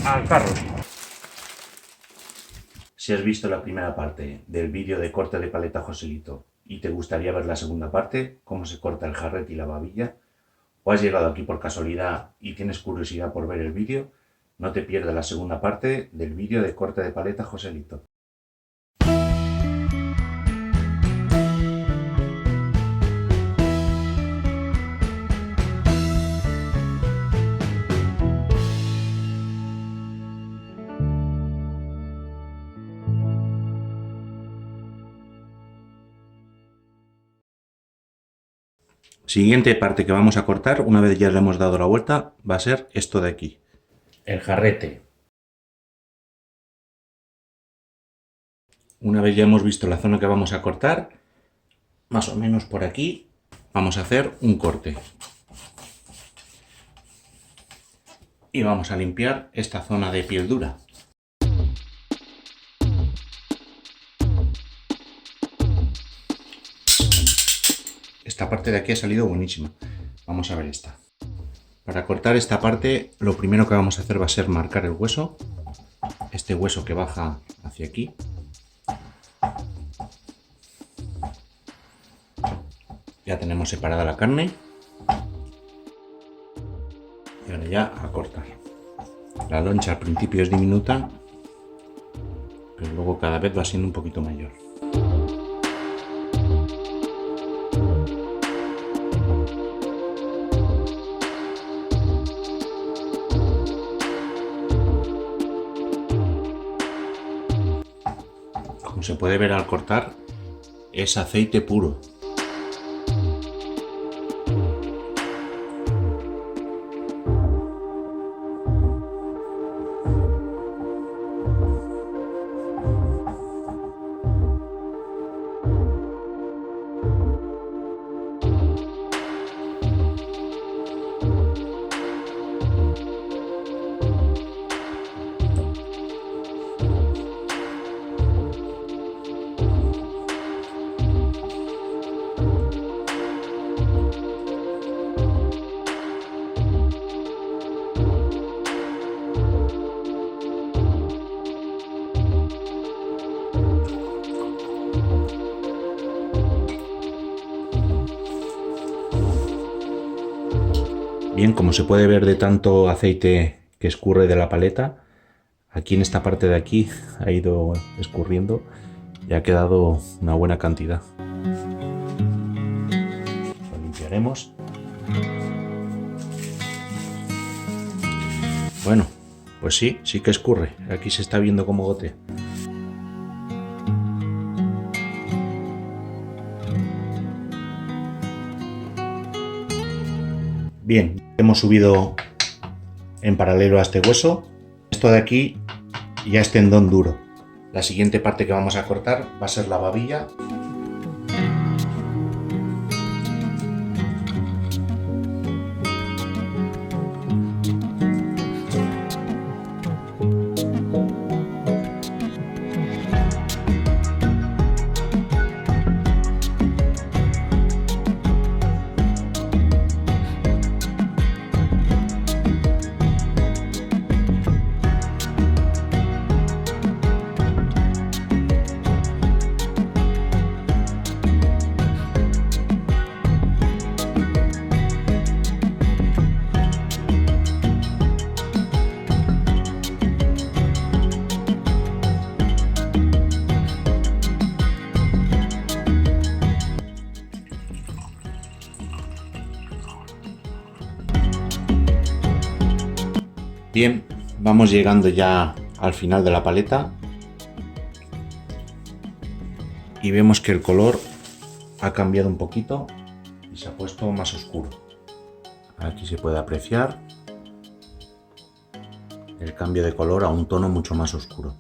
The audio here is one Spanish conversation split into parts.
al carro. Si has visto la primera parte del vídeo de corte de paleta Joselito y te gustaría ver la segunda parte, cómo se corta el jarrete y la babilla, o has llegado aquí por casualidad y tienes curiosidad por ver el vídeo, no te pierdas la segunda parte del vídeo de corte de paleta Joselito. Siguiente parte que vamos a cortar, una vez ya le hemos dado la vuelta, va a ser esto de aquí. El jarrete. Una vez ya hemos visto la zona que vamos a cortar, más o menos por aquí, vamos a hacer un corte. Y vamos a limpiar esta zona de piel dura. Esta parte de aquí ha salido buenísima. Vamos a ver esta. Para cortar esta parte, lo primero que vamos a hacer va a ser marcar el hueso. Este hueso que baja hacia aquí. Ya tenemos separada la carne. Y ahora ya a cortar. La loncha al principio es diminuta, pero luego cada vez va siendo un poquito mayor. Como se puede ver al cortar, es aceite puro. Bien, como se puede ver de tanto aceite que escurre de la paleta, aquí en esta parte de aquí ha ido escurriendo y ha quedado una buena cantidad. Lo limpiaremos. Bueno, pues sí que escurre. Aquí se está viendo como gotea. Bien, hemos subido en paralelo a este hueso. Esto de aquí ya es tendón duro. La siguiente parte que vamos a cortar va a ser la babilla. Bien, vamos llegando ya al final de la paleta y vemos que el color ha cambiado un poquito y se ha puesto más oscuro. Aquí se puede apreciar el cambio de color a un tono mucho más oscuro.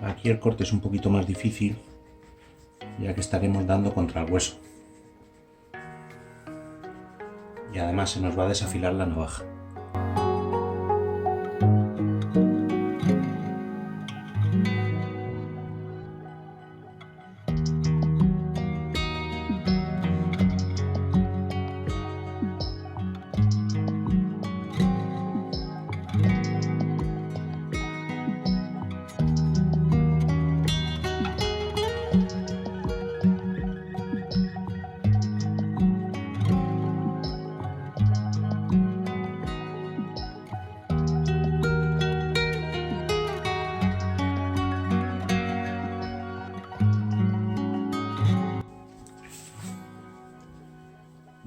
Aquí el corte es un poquito más difícil, ya que estaremos dando contra el hueso. Y además se nos va a desafilar la navaja.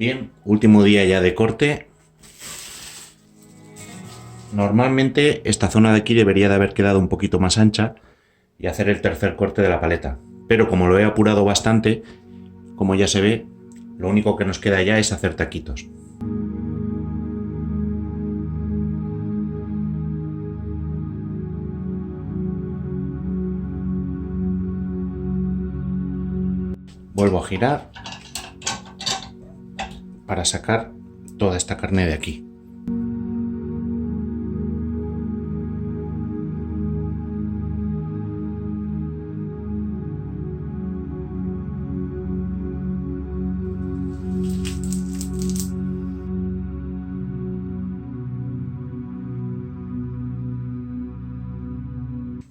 Bien, último día ya de corte. Normalmente esta zona de aquí debería de haber quedado un poquito más ancha y hacer el tercer corte de la paleta. Pero como lo he apurado bastante, como ya se ve, lo único que nos queda ya es hacer taquitos. Vuelvo a girar para sacar toda esta carne de aquí.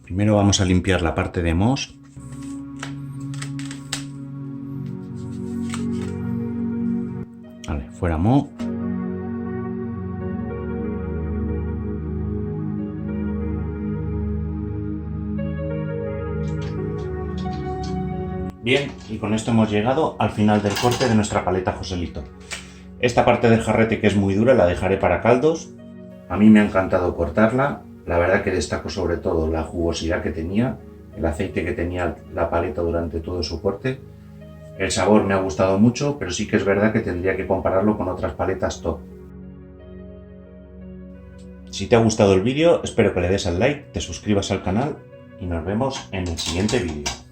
Primero vamos a limpiar la parte de mos. Vale, fuera moho. Bien, y con esto hemos llegado al final del corte de nuestra paleta Joselito. Esta parte del jarrete, que es muy dura, la dejaré para caldos. A mí me ha encantado cortarla. La verdad que destaco sobre todo la jugosidad que tenía, el aceite que tenía la paleta durante todo su corte. El sabor me ha gustado mucho, pero sí que es verdad que tendría que compararlo con otras paletas top. Si te ha gustado el vídeo, espero que le des al like, te suscribas al canal y nos vemos en el siguiente vídeo.